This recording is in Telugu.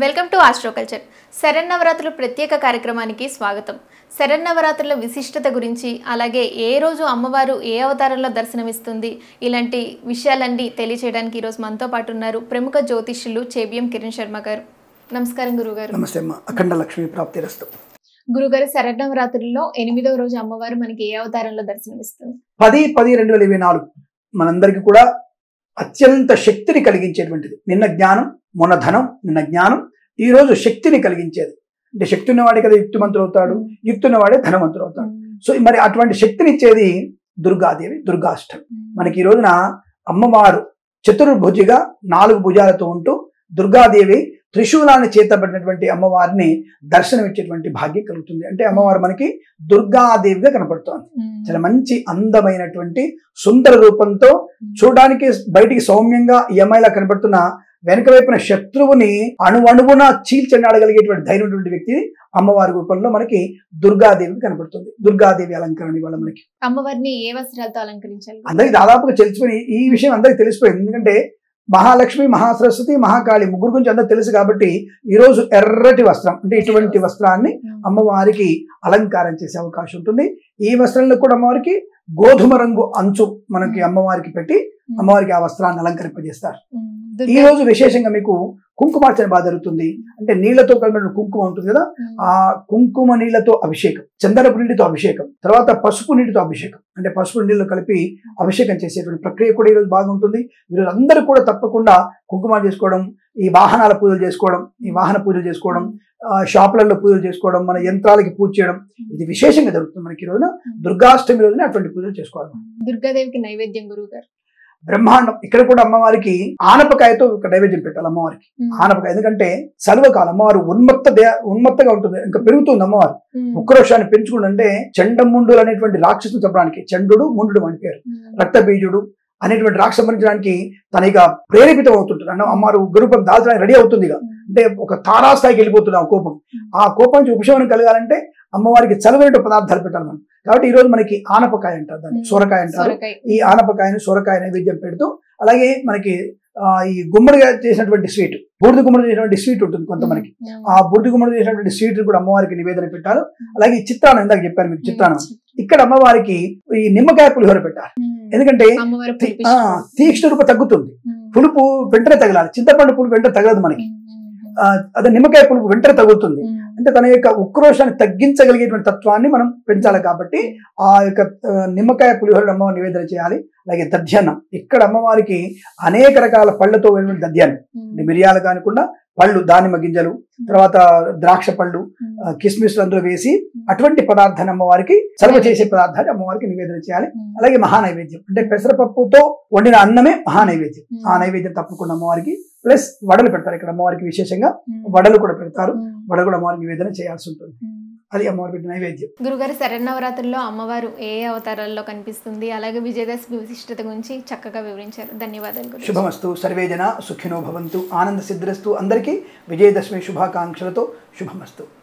Welcome to Astro Culture. శరన్నవరాత్రుల ప్రత్యేక కార్యక్రమానికి స్వాగతం. శరన్నవరాత్రుల విశిష్టత గురించి, అలాగే ఏ రోజు అమ్మవారు ఏ అవతారంలో దర్శనమిస్తుంది, ఇలాంటి విషయాలన్నీ తెలియచేయడానికి ఈరోజు మనతో పాటు ఉన్నారు ప్రముఖ జ్యోతిష్యులు చేబియం కిరణ్ శర్మ గారు. నమస్కారం గురుగారు. నమస్తే అమ్మ. అఖండ లక్ష్మీ ప్రాప్తిరస్తు. గురుగారు, శరన్నవరాత్రుల్లో 8వ రోజు అమ్మవారు మనకి ఏ అవతారంలో దర్శనమిస్తుంది? 10/10/2024 మనందరికీ కూడా అత్యంత శక్తిని కలిగించేటువంటిది. నిన్న జ్ఞానం, మొన్న ధనం, నిన్న జ్ఞానం, ఈ రోజు శక్తిని కలిగించేది. అంటే శక్తి ఉన్నవాడే కదా యుక్తిమంతుడు అవుతాడు, యుక్తి ఉన్నవాడే ధనవంతుడు అవుతాడు. సో మరి అటువంటి శక్తిని ఇచ్చేది దుర్గాదేవి, దుర్గాష్టమి. మనకి ఈ రోజున అమ్మవారు చతుర్భుజిగా 4 భుజాలతో ఉంటూ దుర్గాదేవి త్రిశూలాన్ని చేతబడినటువంటి అమ్మవారిని దర్శనం ఇచ్చేటువంటి భాగ్యం కలుగుతుంది. అంటే అమ్మవారు మనకి దుర్గాదేవిగా కనపడుతోంది. చాలా మంచి అందమైనటువంటి సుందర రూపంతో చూడడానికి బయటికి సౌమ్యంగా ఈ అమ్మాయిలా కనపడుతున్న వెనక వైపున శత్రువుని అణువణువున చీల్చెండాడగలిగేటువంటి ధైర్యమైనటువంటి వ్యక్తి అమ్మవారి రూపంలో మనకి దుర్గాదేవి కనపడుతుంది. దుర్గాదేవి అలంకరణ వల్ల మనకి అమ్మవారిని ఏ వస్త్రాలతో అలంకరించాలి? అందరికి దాదాపుగా తెలిసిపోయి ఈ విషయం అందరికి తెలిసిపోయింది. ఎందుకంటే మహాలక్ష్మి, మహాసరస్వతి, మహాకాళి ముగ్గురు గురించి అందరూ తెలుసు కాబట్టి ఈ రోజు ఎర్రటి వస్త్రం అంటే ఇటువంటి వస్త్రాన్ని అమ్మవారికి అలంకారం చేసే అవకాశం ఉంటుంది. ఈ వస్త్రంలో కూడా అమ్మవారికి గోధుమ రంగు అంచు మనకి అమ్మవారికి పెట్టి అమ్మవారికి ఆ వస్త్రాన్ని అలంకరింపజేస్తారు. ఈ రోజు విశేషంగా మీకు కుంకుమార్చన బాగా జరుగుతుంది. అంటే నీళ్లతో కలిపిన కుంకుమ ఉంటుంది కదా, ఆ కుంకుమ నీళ్లతో అభిషేకం, చందనపు నీటితో అభిషేకం, తర్వాత పసుపు నీటితో అభిషేకం, అంటే పసుపు నీళ్లు కలిపి అభిషేకం చేసేటువంటి ప్రక్రియ కూడా ఈరోజు బాగుంటుంది. ఈరోజు అందరూ కూడా తప్పకుండా కుంకుమ చేసుకోవడం, ఈ వాహనాల పూజలు చేసుకోవడం, ఈ వాహన పూజలు చేసుకోవడం, షాపులలో పూజలు చేసుకోవడం, మన యంత్రాలకి పూజ చేయడం, ఇది విశేషంగా జరుగుతుంది. మనకి ఈ రోజున దుర్గాష్టమి రోజున అటువంటి పూజలు చేసుకోవాలి. దుర్గాదేవికి నైవేద్యం గురువు గారు బ్రహ్మాండం. ఇక్కడ కూడా అమ్మవారికి ఆనపకాయతో ఒక నైవేద్యం పెట్టాలి. అమ్మవారికి ఆనపకాయ, ఎందుకంటే సర్వకాలం అమ్మవారు ఉన్మత్తగా ఉంటుంది, ఇంకా పెరుగుతుంది అమ్మవారు. ఉక్రోషాన్ని పెంచుకుంటే చండముండులు అనేటువంటి రాక్షసుని చెప్పడానికి, చండు ముండు అని పేరు, రక్తబీజుడు అనేటువంటి రాక్షసు సంబంధించడానికి తన ఇక ప్రేరేపితం అవుతుంటుంది. అన్న అమ్మవారు గరుపం దాల్చడానికి రెడీ అవుతుంది. ఇక అంటే ఒక తారాస్థాయికి వెళ్ళిపోతుంది ఆ కోపం. ఆ కోపం నుంచి ఉపశమనం కలగాలంటే అమ్మవారికి చలవైన పదార్థాలు పెట్టాలి మనం. కాబట్టి ఈ రోజు మనకి ఆనపకాయ అంటారు, దాన్ని సొరకాయ అంటారు. ఈ ఆనపకాయను సొరకాయ నైవేద్యం పెడుతూ, అలాగే మనకి ఈ గుమ్మడిగా చేసినటువంటి స్వీట్, బూడిద గుమ్మడి చేసినటువంటి స్వీట్ ఉంటుంది కొంత మనకి, ఆ బూడిద గుమ్మడి చేసినటువంటి స్వీట్ కూడా అమ్మవారికి నివేదన పెట్టాలి. అలాగే ఈ చిత్రాన్నం, ఇందాక చెప్పాను మీకు చిత్రాన్నం, ఇక్కడ అమ్మవారికి ఈ నిమ్మకాయ పులిహోర పెట్టాలి. ఎందుకంటే తీక్ష్ణ రూపం తగ్గుతుంది, పులుపు వెంటనే తగలాలి. చింతపండు పులుపు వెంటనే తగలదు మనకి, అదే నిమ్మకాయ పులుపు వెంటనే తగులుతుంది. అంటే తన యొక్క ఉక్రోషాన్ని తగ్గించగలిగేటువంటి తత్వాన్ని మనం పెంచాలి. కాబట్టి ఆ యొక్క నిమ్మకాయ పులిహోర అమ్మవారి నివేదన చేయాలి. అలాగే దధ్యాన్నం, ఇక్కడ అమ్మవారికి అనేక రకాల పళ్ళతో దధ్యాన్నం, అంటే మిరియాలు కానికుండా పళ్ళు, దానిమ్మ గింజలు, తర్వాత ద్రాక్ష పళ్ళు, కిస్మిస్లు అందులో వేసి అటువంటి పదార్థాన్ని అమ్మవారికి సర్వ చేసే పదార్థాన్ని అమ్మవారికి నివేదన చేయాలి. అలాగే మహానైవేద్యం, అంటే పెసరపప్పుతో వండిన అన్నమే మహానైవేద్యం. ఆ నైవేద్యం తప్పకుండా అమ్మవారికి, ప్లస్ వడలు పెడతారు. ఇక్కడ అమ్మవారికి విశేషంగా వడలు కూడా పెడతారు. వడలు కూడా అమ్మవారికి నివేదన చేయాల్సి ఉంటుంది. అది అమ్మవారి పెట్టిన నైవేద్యం. గురుగారు, శరన్నవరాత్రుల్లో అమ్మవారు ఏ అవతారాల్లో కనిపిస్తుంది, అలాగే విజయదశమి విశిష్టత గురించి చక్కగా వివరించారు. ధన్యవాదాలు. శుభమస్తు. సర్వేజన సుఖినో భవంతు. ఆనంద సిద్ధిరస్తు. అందరికీ విజయదశమి శుభాకాంక్షలతో శుభమస్తు.